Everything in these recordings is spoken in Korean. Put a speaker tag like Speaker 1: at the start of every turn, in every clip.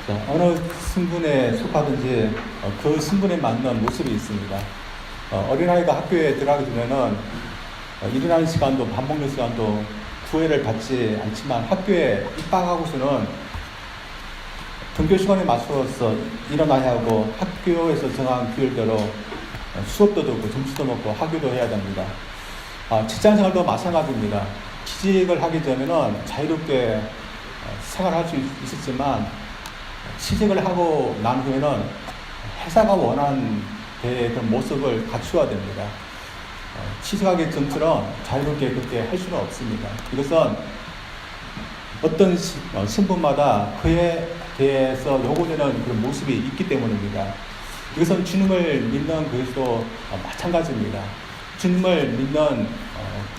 Speaker 1: 자, 어느 신분에 속하든지 그 신분에 맞는 모습이 있습니다. 어린아이가 학교에 들어가기 전에는 일어나는 시간도 밥 먹는 시간도 구애를 받지 않지만 학교에 입학하고서는 등교 시간에 맞춰서 일어나야 하고 학교에서 정한 규율대로 수업도 듣고 점수도 먹고 학교도 해야 됩니다. 직장생활도 마찬가지입니다. 취직을 하기 전에는 자유롭게 생활할 수 있었지만 취직을 하고 난 후에는 회사가 원하는 그런 모습을 갖추어야 됩니다. 취직하기 전처럼 자유롭게 그렇게 할 수는 없습니다. 이것은 어떤 신분마다 그에 대해서 요구되는 그런 모습이 있기 때문입니다. 이것은 주님을 믿는 것도 마찬가지입니다. 주님을 믿는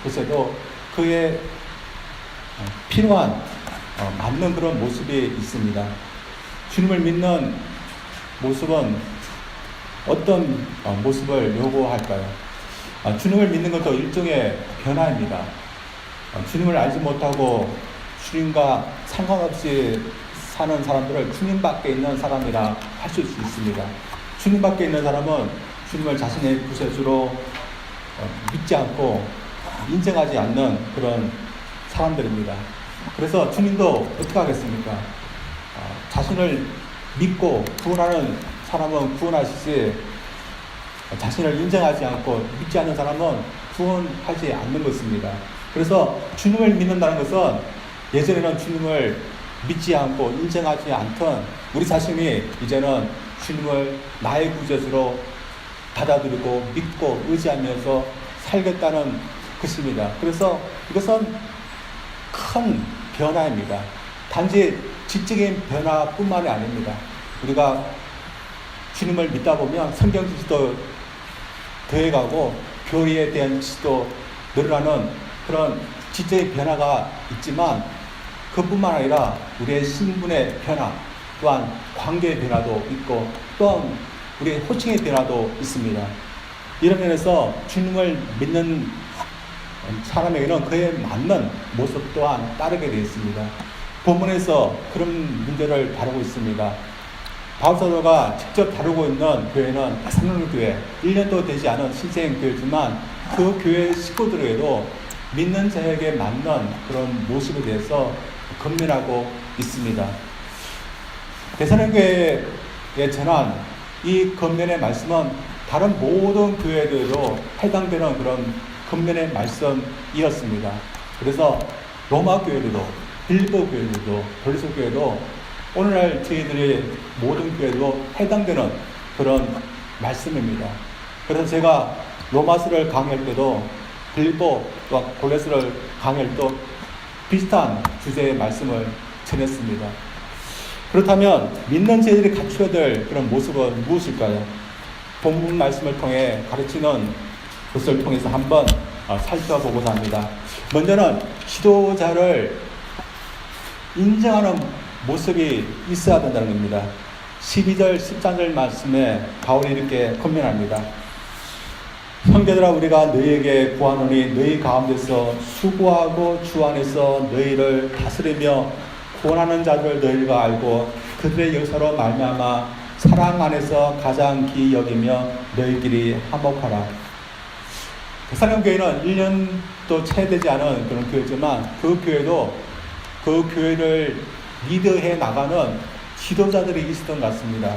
Speaker 1: 것에도 그에 필요한 맞는 그런 모습이 있습니다. 주님을 믿는 모습은 어떤 모습을 요구할까요? 주님을 믿는 것도 일종의 변화입니다. 주님을 알지 못하고 주님과 상관없이 사는 사람들을 주님 밖에 있는 사람이라 할 수 있습니다. 주님 밖에 있는 사람은 주님을 자신의 구세주로 믿지 않고 인정하지 않는 그런 사람들입니다. 그래서 주님도 어떻게 하겠습니까? 자신을 믿고 구원하는 사람은 구원하시지 자신을 인정하지 않고 믿지 않는 사람은 구원하지 않는 것입니다. 그래서 주님을 믿는다는 것은 예전에는 주님을 믿지 않고 인정하지 않던 우리 자신이 이제는 주님을 나의 구주로 받아들이고 믿고 의지하면서 살겠다는 것입니다. 그래서 이것은 큰 변화입니다. 단지 지적인 변화뿐만이 아닙니다. 우리가 주님을 믿다 보면 성경 지식도 더해가고 교리에 대한 지식도 늘어나는 그런 지적인 변화가 있지만 그뿐만 아니라 우리의 신분의 변화 또한 관계의 변화도 있고 또한 우리의 호칭의 변화도 있습니다. 이런 면에서 주님을 믿는 사람에게는 그에 맞는 모습 또한 따르게 되어 있습니다. 본문에서 그런 문제를 다루고 있습니다. 바울 사도가 직접 다루고 있는 교회는 데살로니가 교회, 1년도 되지 않은 신생 교회지만 그 교회 식구들에게도 믿는 자에게 맞는 그런 모습에 대해서 권면하고 있습니다. 데살로니가 교회에 전한 이 권면의 말씀은 다른 모든 교회들도 해당되는 그런 권면의 말씀이었습니다. 그래서 로마 교회들도, 빌립보 교회들도, 고린도 교회도 오늘날 저희들의 모든 교회도 해당되는 그런 말씀입니다. 그래서 제가 로마서를 강의할 때도 빌립보 또 골로새를 강의할 때도 비슷한 주제의 말씀을 전했습니다. 그렇다면 믿는 저희들이 갖춰야 될 그런 모습은 무엇일까요? 본문 말씀을 통해 가르치는 것을 통해서 한번 살펴보고자 합니다. 먼저는 지도자를 인정하는 모습이 있어야 된다는 겁니다. 12절, 13절 말씀에 바울이 이렇게 권면합니다. 형제들아 우리가 너희에게 구하노니 너희 가운데서 수고하고 주 안에서 너희를 다스리며 구원하는 자들을 너희가 알고 그들의 역사로 말미암아 사랑 안에서 가장 기이 여기며 너희끼리 화목하라. 데살로니가 교회는 1년도 채 되지 않은 그런 교회지만 그 교회도 그 교회를 리드해 나가는 지도자들이 있었던 것 같습니다.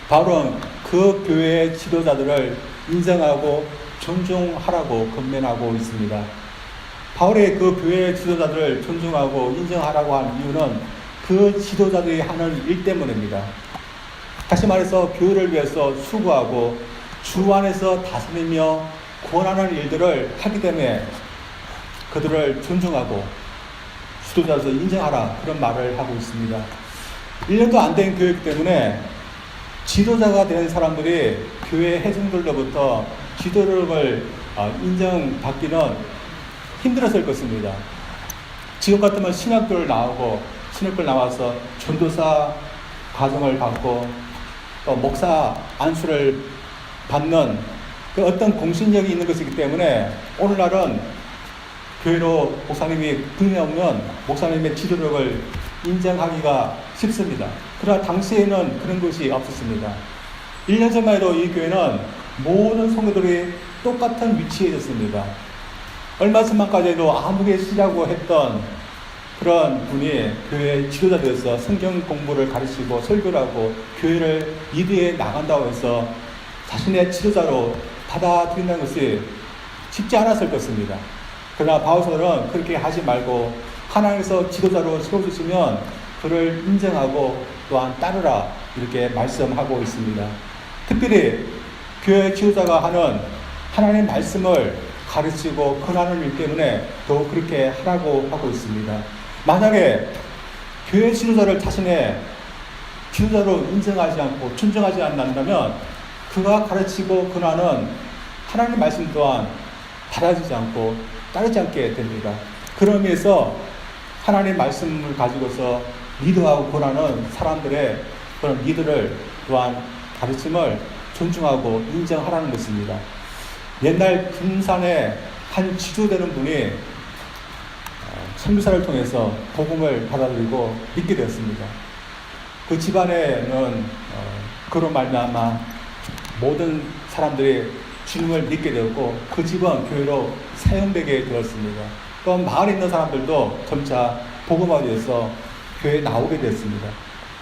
Speaker 1: 바울은 그 교회의 지도자들을 인정하고 존중하라고 권면하고 있습니다. 바울의 그 교회의 지도자들을 존중하고 인정하라고 하는 이유는 그 지도자들이 하는 일 때문입니다. 다시 말해서 교회를 위해서 수고하고 주 안에서 다스리며 구원하는 일들을 하기 때문에 그들을 존중하고 지도자로서 인정하라 그런 말을 하고 있습니다. 1년도 안 된 교회이기 때문에 지도자가 된 사람들이 교회 회중들로부터 지도력을 인정받기는 힘들었을 것입니다. 지금 같으면 신학교를 나오고 신학교를 나와서 전도사 과정을 받고 또 목사 안수를 받는 그 어떤 공신력이 있는 것이기 때문에 오늘날은 교회로 목사님이 분이 없는 목사님의 지도력을 인정하기가 싶습니다. 그러나 당시에는 그런 것이 없었습니다. 1년 전만 해도 이 교회는 모든 성도들이 똑같은 위치에 있었습니다. 얼마 전만까지 해도 아무개시라고 했던 그런 분이 교회 지도자 되어서 성경 공부를 가르치고 설교를 하고 교회를 리드해 나간다고 해서 자신의 지도자로 받아들인다는 것이 쉽지 않았을 것입니다. 그러나 바울서는 그렇게 하지 말고 하나님께서 지도자로 세워주시면 그를 인정하고 또한 따르라 이렇게 말씀하고 있습니다. 특별히 교회 지도자가 하는 하나님의 말씀을 가르치고 권하는 일 때문에 더욱 그렇게 하라고 하고 있습니다. 만약에 교회 지도자를 자신의 지도자로 인정하지 않고 존중하지 않는다면 그가 가르치고 권하는 하나님의 말씀 또한 받아주지 않고 따르지 않게 됩니다. 그런 의미에서 하나님의 말씀을 가지고서 리드하고 권하는 사람들의 그런 리드를 또한 가르침을 존중하고 인정하라는 것입니다. 옛날 금산에 한 지도되는 분이 선교사를 통해서 복음을 받아들이고 믿게 되었습니다. 그 집안에는 그로 말미암아 모든 사람들이 주님을 믿게 되었고 그 집은 교회로 사용되게 되었습니다. 또 마을에 있는 사람들도 점차 복음화되어서 교회에 나오게 되었습니다.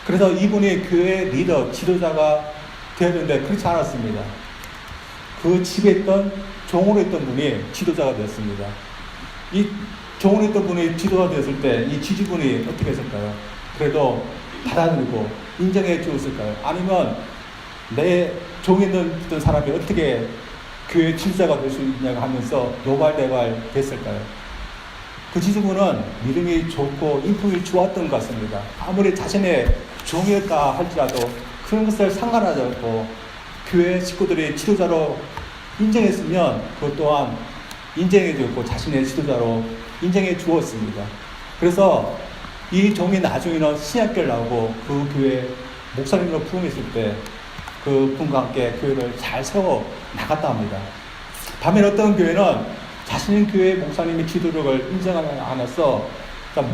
Speaker 1: 그래서 이분이 교회 리더, 지도자가 되었는데 그렇지 않았습니다. 그 집에 있던 종으로 있던 분이 지도자가 되었습니다. 이 종으로 있던 분이 지도가 되었을 때 이 지주분이 어떻게 했을까요? 그래도 받아들이고 인정해 주었을까요? 아니면 내 종에 있던 사람이 어떻게 교회 지도자가 될 수 있냐고 하면서 노발대발 됐을까요? 그 지주분은 믿음이 좋고 인품이 좋았던 것 같습니다. 아무리 자신의 종이었다 할지라도 그런 것을 상관하지 않고 교회 식구들이 지도자로 인정했으면 그것 또한 인정해 주었고 자신의 지도자로 인정해 주었습니다. 그래서 이 종이 나중에는 신학교를 나오고 그 교회 목사님으로 부임했을 때 그 분과 함께 교회를 잘 세워 나갔다 합니다. 반면 어떤 교회는 자신의 교회 목사님의 지도력을 인정하지 않아서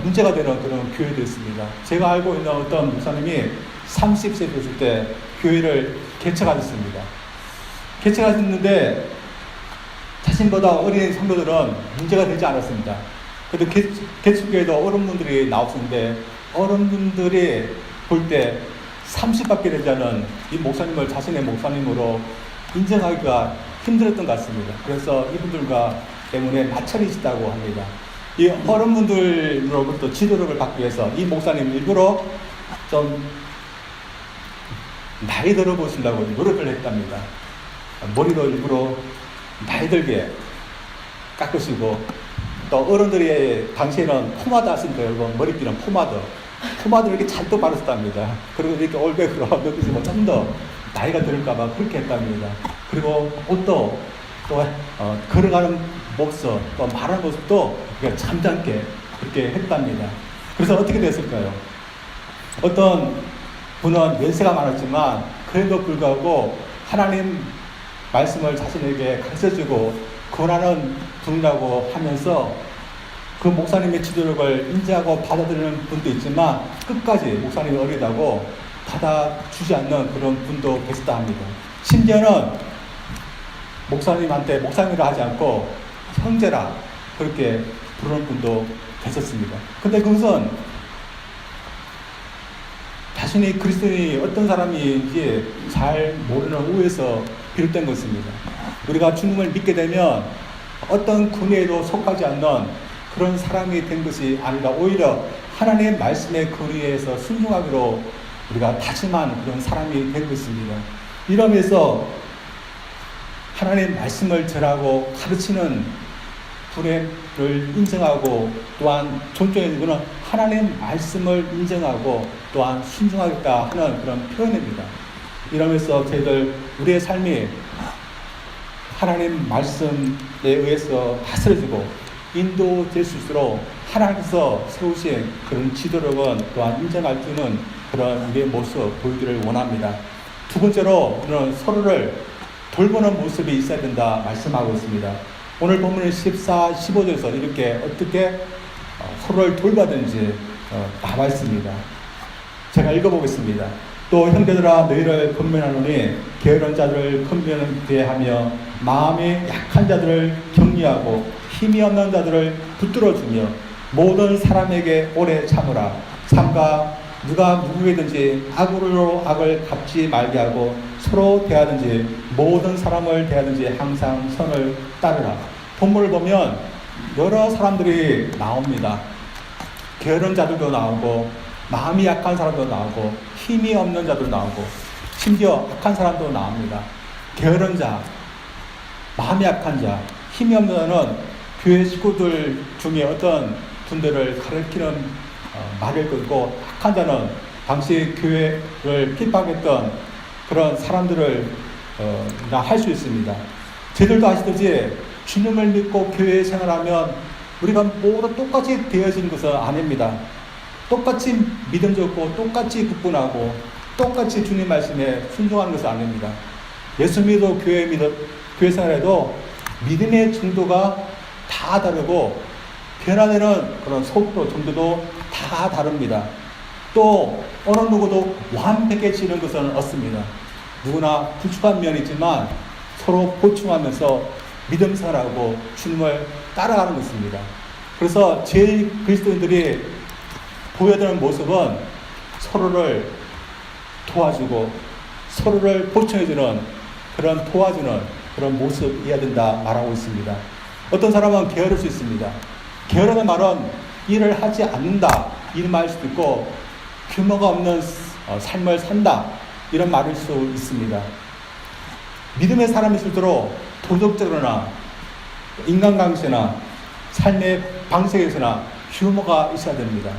Speaker 1: 문제가 되는 그런 교회도 있습니다. 제가 알고 있는 어떤 목사님이 30세 됐을 때 교회를 개척하셨습니다. 개척하셨는데 자신보다 어린 성도들은 문제가 되지 않았습니다. 그래도 개척교회도 어른분들이 나오시는데 어른분들이 볼 때 30밖에 되지 않은 이 목사님을 자신의 목사님으로 인정하기가 힘들었던 것 같습니다. 그래서 이분들과 때문에 마찰이 있다고 합니다. 이 어른분들로부터 지도력을 받기 위해서 이 목사님 일부러 좀 나이 들어 보시려고 노력을 했답니다. 머리도 일부러 나이 들게 깎으시고 또 어른들이 당시에는 포마드 하시니까 여러분 머리띠는 포마드를 이렇게 잔뜩 바르셨답니다. 그리고 이렇게 올백으로 느끼시고 좀 더 나이가 들을까봐 그렇게 했답니다. 그리고 옷도 또 걸어가는 모습 또 말하는 모습도 잠잠게 그렇게 했답니다. 그래서 어떻게 됐을까요? 어떤 분은 연세가 많았지만 그래도 불구하고 하나님 말씀을 자신에게 가르쳐주고 권하는 분이라고 하면서 그 목사님의 지도력을 인정하고 받아들이는 분도 있지만 끝까지 목사님이 어리다고 받아주지 않는 그런 분도 계시다 합니다. 심지어는 목사님한테 목사님이라 하지 않고 형제라 그렇게 부르는 분도 계셨습니다. 근데 그것은 자신이 그리스도인이 어떤 사람인지 잘 모르는 오해에서 비롯된 것입니다. 우리가 주님을 믿게 되면 어떤 군에도 속하지 않는 그런 사람이 된 것이 아니라 오히려 하나님의 말씀의 거리에서 순종하기로 우리가 다짐한 그런 사람이 된 것입니다. 이러면서 하나님의 말씀을 전하고 가르치는 분을 인정하고 또한 존중해 주는 하나님의 말씀을 인정하고 또한 순종하겠다 하는 그런 표현입니다. 이러면서 저희들 우리의 삶이 하나님 말씀에 의해서 다스려지고 인도될 수 있도록 하나님께서 세우신 그런 지도력은 또한 인정할 수 있는 그런 우리의 모습 보이기를 원합니다. 두 번째로 우리는 서로를 돌보는 모습이 있어야 된다 말씀하고 있습니다. 오늘 본문은 14, 15절에서 이렇게 어떻게 서로를 돌봐든지 나와 있습니다. 제가 읽어보겠습니다. 또 형제들아 너희를 권면하노니 게으른 자들을 권면대하며 마음이 약한 자들을 격려하고 힘이 없는 자들을 붙들어주며 모든 사람에게 오래 참으라. 삼가 누가 누구에든지 악으로 악을 갚지 말게 하고 서로 대하든지 모든 사람을 대하든지 항상 선을 따르라. 본문을 보면 여러 사람들이 나옵니다. 게으른 자들도 나오고 마음이 약한 사람도 나오고 힘이 없는 자도 나오고 심지어 악한 사람도 나옵니다. 게으른 자, 마음이 약한 자, 힘이 없는 자는 교회 식구들 중에 어떤 분들을 가르치는 말을 끊고 악한 자는 당시 교회를 핍박했던 그런 사람들을 할 수 있습니다. 저희들도 아시듯이 주님을 믿고 교회 생활하면 우리가 모두 똑같이 되어진 것은 아닙니다. 똑같이 믿음 좋고 똑같이 국분하고 똑같이 주님 말씀에 순종하는 것은 아닙니다. 예수 믿어 교회 생활에도 믿음의 정도가 다 다르고 변화되는 그런 속도 정도도 다 다릅니다. 또 어느 누구도 완벽해지는 것은 없습니다. 누구나 부족한 면이 있지만 서로 보충하면서 믿음 생활하고 주님을 따라가는 것입니다. 그래서 제일 그리스도인들이 보여드리는 모습은 서로를 도와주고 서로를 보충해주는 그런 도와주는 그런 모습이어야 된다 말하고 있습니다. 어떤 사람은 게으를 수 있습니다. 게으르는 말은 일을 하지 않는다 이런 말일 수도 있고 규모가 없는 삶을 산다 이런 말일 수 있습니다. 믿음의 사람일수록 도덕적으로나 인간관계나 삶의 방식에서나 규모가 있어야 됩니다.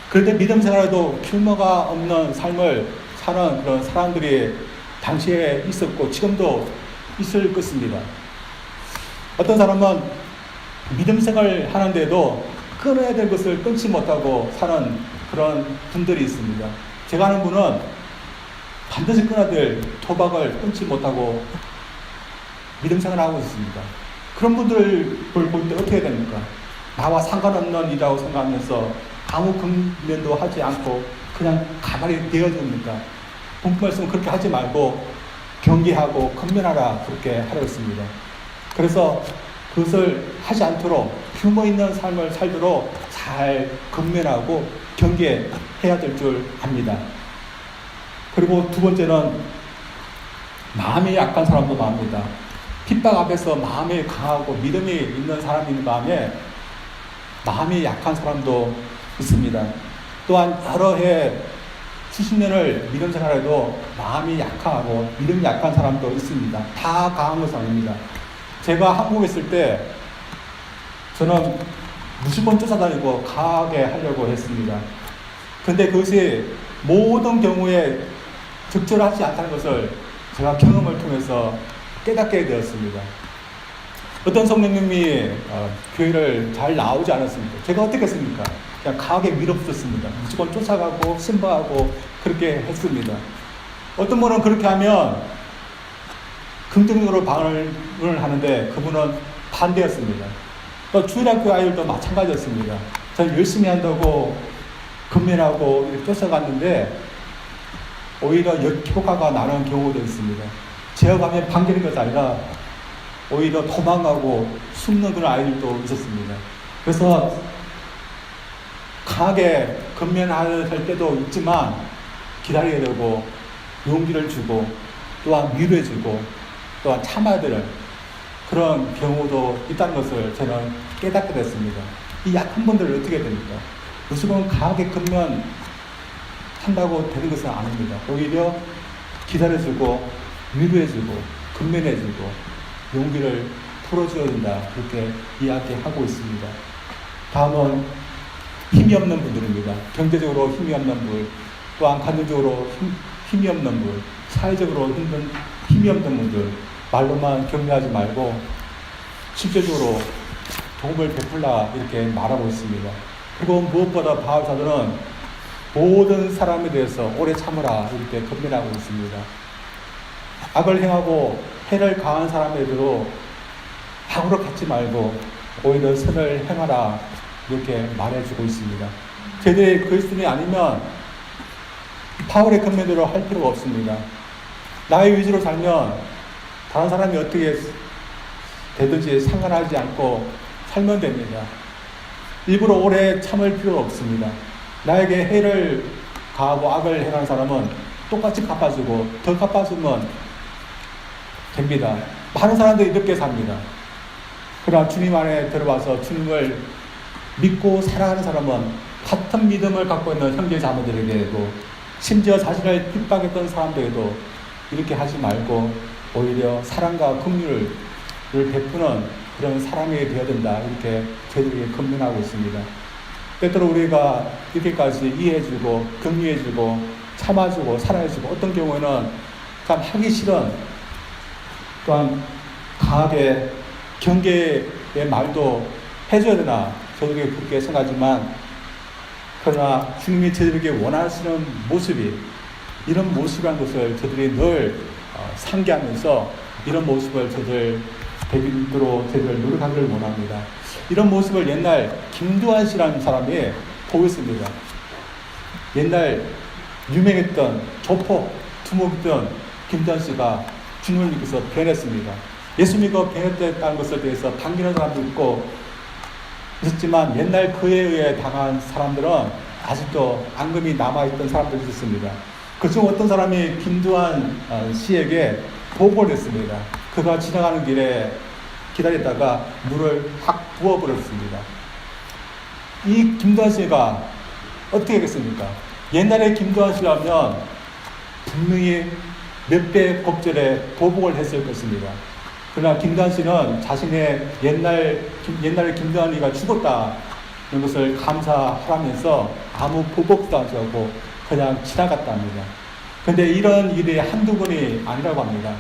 Speaker 1: 그런데 믿음 생활에도 규모가 없는 삶을 사는 그런 사람들이 당시에 있었고 지금도 있을 것입니다. 어떤 사람은 믿음 생활을 하는데도 끊어야 될 것을 끊지 못하고 사는 그런 분들이 있습니다. 제가 아는 분은 반드시 끊어야 될 도박을 끊지 못하고 믿음 생활을 하고 있습니다. 그런 분들을 볼 때 어떻게 해야 됩니까? 나와 상관없는 일이라고 생각하면서 아무 근면도 하지 않고 그냥 가만히 되어줍니까? 본문 말씀은 그렇게 하지 말고 경계하고 근면하라 그렇게 하라고 했습니다. 그래서 그것을 하지 않도록 규모 있는 삶을 살도록 잘 근면하고 경계해야 될 줄 압니다. 그리고 두 번째는 마음이 약한 사람도 많습니다. 핍박 앞에서 마음이 강하고 믿음이 있는 사람이 있는 마음에 마음이 약한 사람도 있습니다. 또한 여러 해 수십 년을 믿음 생활해도 마음이 약하고 믿음이 약한 사람도 있습니다. 다 강한 것은 아닙니다. 제가 한국에 있을 때 저는 무조건 쫓아다니고 강하게 하려고 했습니다. 그런데 그것이 모든 경우에 적절하지 않다는 것을 제가 경험을 통해서 깨닫게 되었습니다. 어떤 성령님이 교회를 잘 나오지 않았습니까? 제가 어떻게 했습니까? 그냥 강하게 밀어붙였습니다. 무조건 쫓아가고 신방하고 그렇게 했습니다. 어떤 분은 그렇게 하면 긍정적으로 반응을 하는데 그분은 반대였습니다. 또 주일학교 아이들도 마찬가지였습니다. 저는 열심히 한다고 근면하고 이렇게 쫓아갔는데 오히려 역효과가 나는 경우도 있습니다. 제가 가면 반기는 것이 아니라 오히려 도망가고 숨는 그런 아이들도 있었습니다. 그래서 강하게 근면할 때도 있지만 기다려야 되고 용기를 주고 또한 위로해주고 또한 참아야 되는 그런 경우도 있다는 것을 저는 깨닫게 됐습니다. 이 약한 분들은 어떻게 됩니까? 무조건 강하게 근면한다고 되는 것은 아닙니다. 오히려 기다려주고 위로해주고 근면해주고 용기를 풀어줘야 된다 그렇게 이야기하고 있습니다. 다음은 힘이 없는 분들입니다. 경제적으로 힘이 없는 분, 또한 감정적으로 힘이 없는 분, 사회적으로 힘이 없는 분들 말로만 격려하지 말고 실제적으로 도움을 베풀라 이렇게 말하고 있습니다. 그리고 무엇보다 바울사도는 모든 사람에 대해서 오래 참으라 이렇게 권면하고 있습니다. 악을 행하고 해를 가한 사람에게도 악으로 갖지 말고 오히려 선을 행하라 이렇게 말해주고 있습니다. 저희들이 그리스도인이 아니면 바울의 컨면대로 할 필요가 없습니다. 나의 위주로 살면 다른 사람이 어떻게 되든지 상관하지 않고 살면 됩니다. 일부러 오래 참을 필요가 없습니다. 나에게 해를 가하고 악을 행하는 사람은 똑같이 갚아주고 더 갚아주면 됩니다. 많은 사람들이 이렇게 삽니다. 그러나 주님 안에 들어와서 주님을 믿고 살아가는 사람은 같은 믿음을 갖고 있는 형제 자매들에게도 심지어 자신을 핍박했던 사람들에게도 이렇게 하지 말고 오히려 사랑과 긍휼을 베푸는 그런 사람이 되어야 된다. 이렇게 저희들에게 권면하고 있습니다. 때때로 우리가 이렇게까지 이해해주고 격려해주고 참아주고 사랑해주고 어떤 경우에는 참 하기 싫은 또한 강하게 경계의 말도 해줘야 되나 저들에게 그렇게 생각하지만 그러나 주님이 저들에게 원하시는 모습이 이런 모습이라는 것을 저들이 늘 상기하면서 이런 모습을 저들 되도록 저들 노력하기를 원합니다. 이런 모습을 옛날 김두한 씨라는 사람이 보였습니다. 옛날 유명했던 조폭, 두목이던 김두한 씨가 주님을 믿고서 변했습니다. 예수 믿고 변했다는 것에 대해서 반기는 사람도 있고 있었지만 옛날 그에 의해 당한 사람들은 아직도 앙금이 남아있던 사람들이 있었습니다. 그중 어떤 사람이 김두한 씨에게 보고를 했습니다. 그가 지나가는 길에 기다리다가 물을 확 부어버렸습니다. 이 김두한 씨가 어떻게 하겠습니까? 옛날에 김두한 씨라면 분명히 몇 배 법절에 보복을 했을 것입니다. 그러나 김두한 씨는 자신의 옛날에 김두한이가 죽었다 이런 것을 감사하면서 아무 보복도 하지 않고 그냥 지나갔다 합니다. 그런데 이런 일이 한두 번이 아니라고 합니다.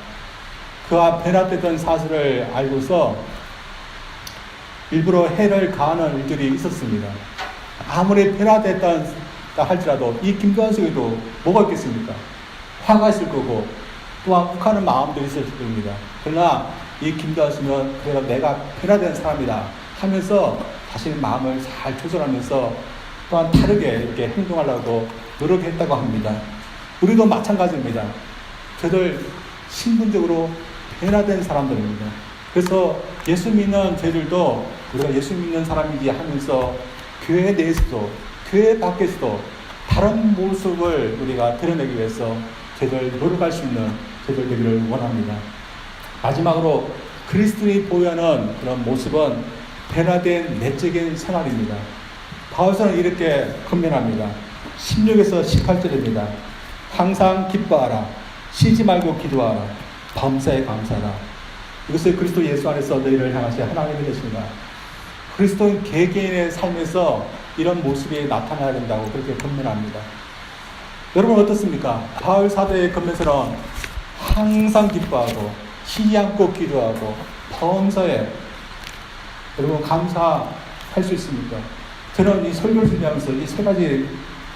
Speaker 1: 그가 변화됐던 사실을 알고서 일부러 해를 가하는 일들이 있었습니다. 아무리 변화됐다 할지라도 이 김두한 씨에도 뭐가 있겠습니까? 화가 있을 거고 또한 욱하는 마음도 있을 겁니다. 그러나 이 김두한 씨는 그래도 내가 변화된 사람이다 하면서 자신의 마음을 잘 조절하면서 또한 다르게 이렇게 행동하려고 노력했다고 합니다. 우리도 마찬가지입니다. 저들 신분적으로 변화된 사람들입니다. 그래서 예수 믿는 저희들도 우리가 예수 믿는 사람이지 하면서 교회 내에서도 교회 밖에서도 다른 모습을 우리가 드러내기 위해서 저희들 노력할 수 있는 저희들 되기를 원합니다. 마지막으로 그리스도인이 보여하는 그런 모습은 변화된 내적인 생활입니다. 바울서는 이렇게 권면합니다. 16에서 18절입니다. 항상 기뻐하라. 쉬지 말고 기도하라. 범사에 감사하라. 이것을 그리스도 예수 안에서 너희를 향하신 하나님의 뜻입니다. 그리스도인 개개인의 삶에서 이런 모습이 나타나야 된다고 그렇게 권면합니다. 여러분 어떻습니까? 바울 사도의 권면서는 항상 기뻐하고 쉬지 않고 기도하고 범사에 여러분 감사할 수 있습니까? 저는 이 설교를 준비하면서 이 세 가지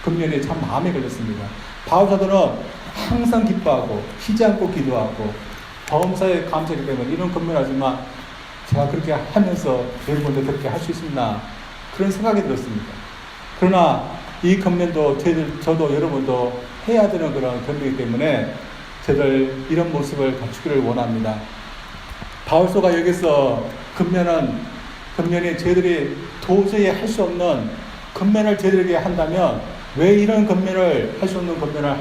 Speaker 1: 권면이 참 마음에 걸렸습니다. 바울 사도는 항상 기뻐하고 쉬지 않고 기도하고 범사에 감사하기 때문에 이런 권면을 하지만 제가 그렇게 하면서 여러분도 그렇게 할 수 있습니다. 그런 생각이 들었습니다. 그러나 이 권면도 저도 여러분도 해야 되는 그런 권면이기 때문에 저들 이런 모습을 갖추기를 원합니다. 바울서가 여기서 권면이 저희들이 도저히 할 수 없는 권면을 저희들에게 한다면 왜 이런 권면을 할 수 없는 권면을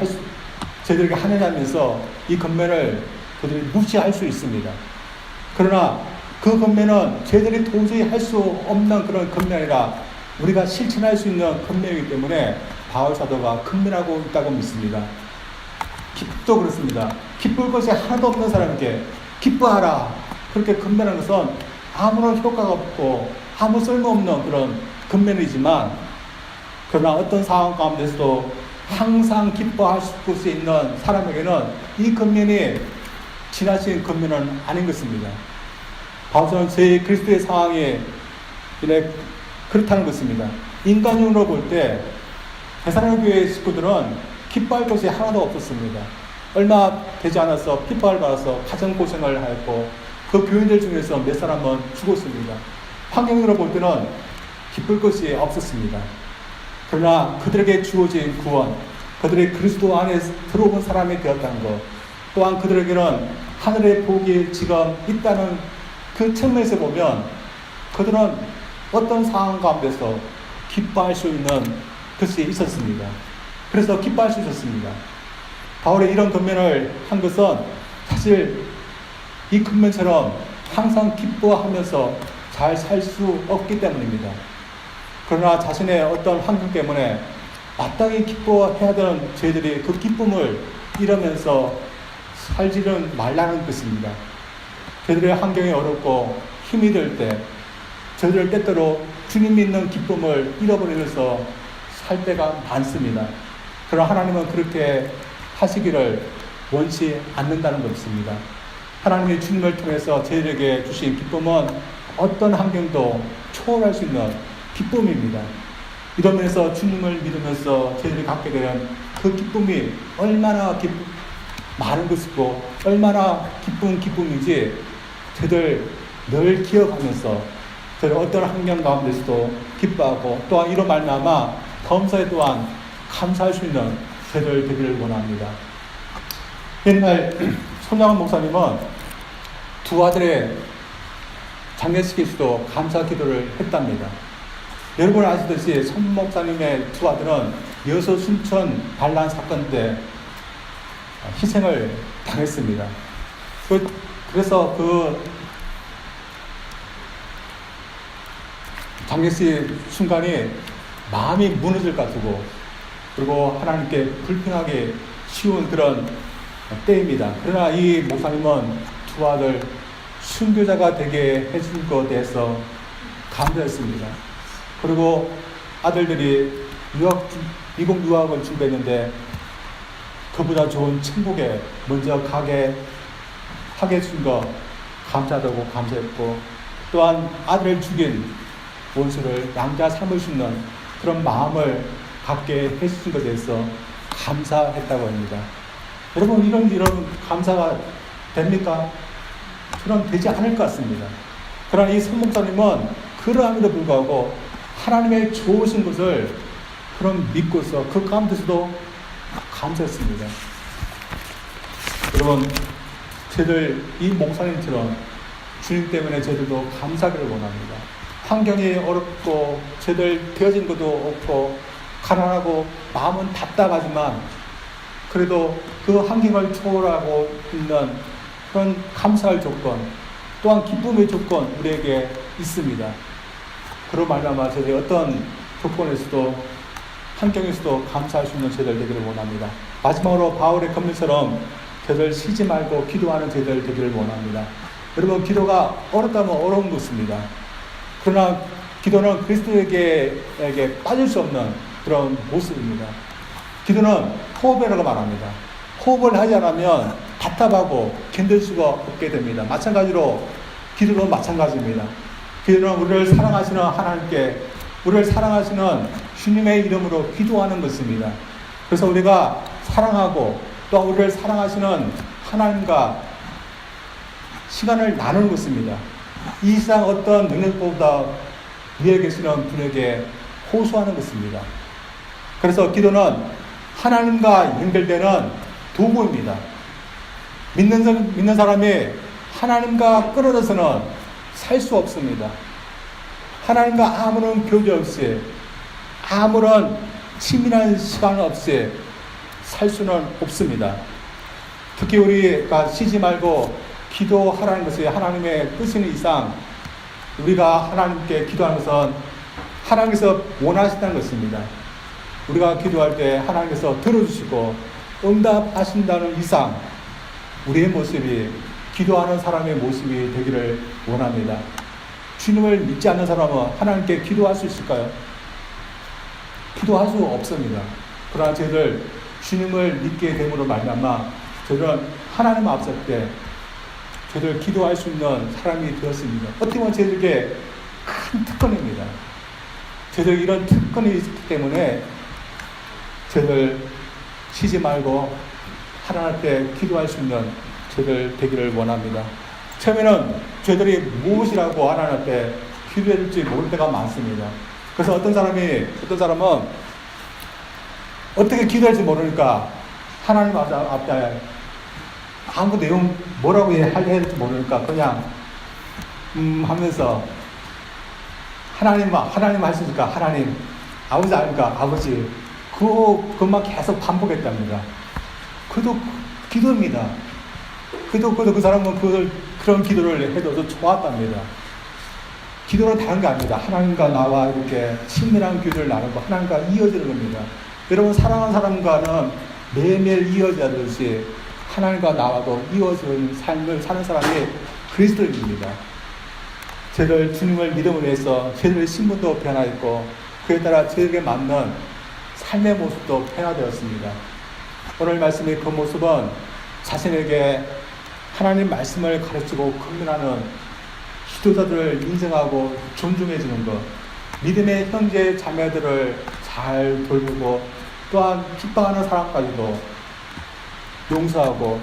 Speaker 1: 저희들에게 하느냐면서 이 권면을 저희들이 무시할 수 있습니다. 그러나 그 권면은 저희들이 도저히 할 수 없는 그런 권면이 아니라 우리가 실천할 수 있는 권면이기 때문에 바울 사도가 권면하고 있다고 믿습니다. 기쁨도 그렇습니다. 기쁠 것이 하나도 없는 사람에게 기뻐하라 그렇게 권면하는 것은 아무런 효과가 없고 아무 쓸모없는 그런 권면이지만 그러나 어떤 상황 가운데서도 항상 기뻐할 수 있는 사람에게는 이 권면이 지나친 권면은 아닌 것입니다. 바울은 제 그리스도의 상황이 그렇다는 것입니다. 인간적으로 볼 때 데살로니가 교회 식구들은 기뻐할 것이 하나도 없었습니다. 얼마 되지 않아서 핍박을 받아서 가정 고생을 하였고 그 교인들 중에서 몇 사람은 죽었습니다. 환경으로 볼 때는 기쁠 것이 없었습니다. 그러나 그들에게 주어진 구원, 그들이 그리스도 안에 들어온 사람이 되었다는 것, 또한 그들에게는 하늘의 복이 지금 있다는 그 측면에서 보면 그들은 어떤 상황 가운데서 기뻐할 수 있는 것이 있었습니다. 그래서 기뻐할 수 있었습니다. 바울의 이런 권면을 한 것은 사실 이 권면처럼 항상 기뻐하면서 잘 살 수 없기 때문입니다. 그러나 자신의 어떤 환경 때문에 마땅히 기뻐해야 되는 저희들이 그 기쁨을 잃으면서 살지는 말라는 것입니다. 저희들의 환경이 어렵고 힘이 들 때 저희들 때때로 주님 믿는 기쁨을 잃어버리면서 살 때가 많습니다. 그러나 하나님은 그렇게 하시기를 원치 않는다는 것입니다. 하나님이 주님을 통해서 저희에게 주신 기쁨은 어떤 환경도 초월할 수 있는 기쁨입니다. 이런 면에서 주님을 믿으면서 저희들이 갖게 되는 그 기쁨이 얼마나 많은 것이고 얼마나 기쁜 기쁨인지 저희들 늘 기억하면서 저희 어떤 환경 가운데서도 기뻐하고 또한 이로 말미암아 범사에 또한 감사할 수 있는 저희들 되기를 원합니다. 옛날 손양원 목사님은 두 아들의 장례식에서도 감사 기도를 했답니다. 여러분 아시듯이 손 목사님의 두 아들은 여수 순천 반란 사건 때 희생을 당했습니다. 그래서 그 장례식 순간이 마음이 무너질 것 같고 그리고 하나님께 불평하기 쉬운 그런 때입니다. 그러나 이 목사님은 두 아들 순교자가 되게 해준 것에 대해서 감사했습니다. 그리고 아들들이 미국 유학을 준비했는데 그보다 좋은 천국에 먼저 가게 하게 해준 거 감사하다고 감사했고 또한 아들을 죽인 원수를 양자 삼을 수 있는 그런 마음을 갖게 해주신 것에 대해서 감사했다고 합니다. 여러분 이런 감사가 됩니까? 그럼 되지 않을 것 같습니다. 그러나 이 선목사님은 그러함에도 불구하고 하나님의 좋으신 것을 그럼 믿고서 그 가운데서도 감사했습니다. 여러분 저희들 이 목사님처럼 주님 때문에 저희들도 감사하기를 원합니다. 환경이 어렵고 저희들 되어진 것도 없고 가난하고 마음은 답답하지만 그래도 그 환경을 초월하고 있는 그런 감사할 조건 또한 기쁨의 조건 우리에게 있습니다. 그런 말미암아 저희들이 어떤 조건에서도 환경에서도 감사할 수 있는 저희들 되기를 원합니다. 마지막으로 바울의 권면처럼 저희들 쉬지 말고 기도하는 저희들 되기를 원합니다. 여러분 기도가 어렵다면 어려운 것입니다. 그러나 기도는 그리스도에게 빠질 수 없는 그런 모습입니다. 기도는 호흡이라고 말합니다. 호흡을 하지 않으면 답답하고 견딜 수가 없게 됩니다. 마찬가지로 기도도 마찬가지입니다. 기도는 우리를 사랑하시는 하나님께 우리를 사랑하시는 주님의 이름으로 기도하는 것입니다. 그래서 우리가 사랑하고 또 우리를 사랑하시는 하나님과 시간을 나누는 것입니다. 이 세상 어떤 능력보다 위에 계시는 분에게 호소하는 것입니다. 그래서 기도는 하나님과 연결되는 도구입니다. 믿는 사람이 하나님과 끊어져서는 살 수 없습니다. 하나님과 아무런 교제 없이 아무런 친밀한 시간 없이 살 수는 없습니다. 특히 우리가 쉬지 말고 기도하라는 것이 하나님의 뜻인 이상 우리가 하나님께 기도하는 것은 하나님께서 원하신다는 것입니다. 우리가 기도할 때 하나님께서 들어주시고 응답하신다는 이상 우리의 모습이 기도하는 사람의 모습이 되기를 원합니다. 주님을 믿지 않는 사람은 하나님께 기도할 수 있을까요? 기도할 수 없습니다. 그러나 저희들 주님을 믿게 됨으로 말미암아 저희들은 하나님 앞설 때 저희들 기도할 수 있는 사람이 되었습니다. 어떻게 보면 저희들에게 큰 특권입니다. 저희들 이런 특권이 있기 때문에 저희들 쉬지 말고 하나님 때 기도할 수 있는 저희들 되기를 원합니다. 처음에는 저희들이 무엇이라고 하나님 때 기도해야 될지 모를 때가 많습니다. 그래서 어떤 사람은 어떻게 기도할지 모르니까 하나님 앞에 아무 내용 뭐라고 해야 할지 모르니까 그냥 하면서 하나님 하시니까 하나님, 아버지 아닙니까 아버지, 그것만 계속 반복했답니다. 그도 기도입니다. 그도 그 사람은 그런 기도를 해도 좋았답니다. 기도는 다른 게 아닙니다. 하나님과 나와 이렇게 친밀한 교제를 나누고 하나님과 이어지는 겁니다. 여러분, 사랑하는 사람과는 매일매일 이어지듯이 하나님과 나와도 이어지는 삶을 사는 사람이 그리스도인입니다. 저희들 주님을 믿음으로 해서 저희들의 신분도 변화했고 그에 따라 저에게 맞는 삶의 모습도 변화되었습니다. 오늘 말씀의 그 모습은 자신에게 하나님 말씀을 가르치고 권면하는 지도자들을 인정하고 존중해주는 것, 믿음의 형제 자매들을 잘 돌보고 또한 핍박하는 사람까지도 용서하고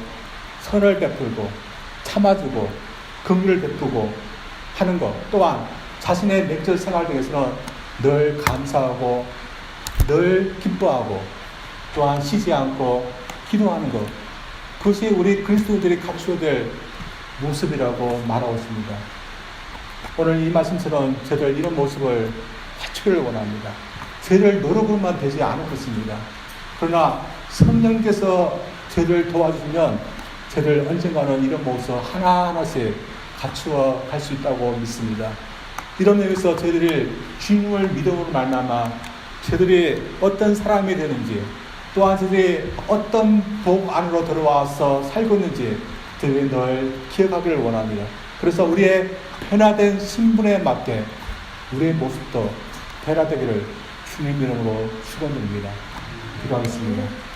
Speaker 1: 선을 베풀고 참아주고 긍휼을 베푸고 하는 것, 또한 자신의 맥절 생활 중에서는 늘 감사하고 늘 기뻐하고 또한 쉬지 않고 기도하는 것, 그것이 우리 그리스도인들이 갖추어야 될 모습이라고 말하고 있습니다. 오늘 이 말씀처럼 저들 이런 모습을 갖추기를 원합니다. 저희들 노력으로만 되지 않을 것입니다. 그러나 성령께서 저희를 도와주시면 저희들 언젠가는 이런 모습 하나하나씩 갖추어 갈 수 있다고 믿습니다. 이런 의미에서 저희들이 주님을 믿음으로 말미암아 저희들이 어떤 사람이 되는지, 또한 저희들이 어떤 복 안으로 들어와서 살고 있는지 저희들이 늘 기억하기를 원합니다. 그래서 우리의 변화된 신분에 맞게 우리의 모습도 변화되기를 주님 이름으로 축원드립니다. 기도하겠습니다.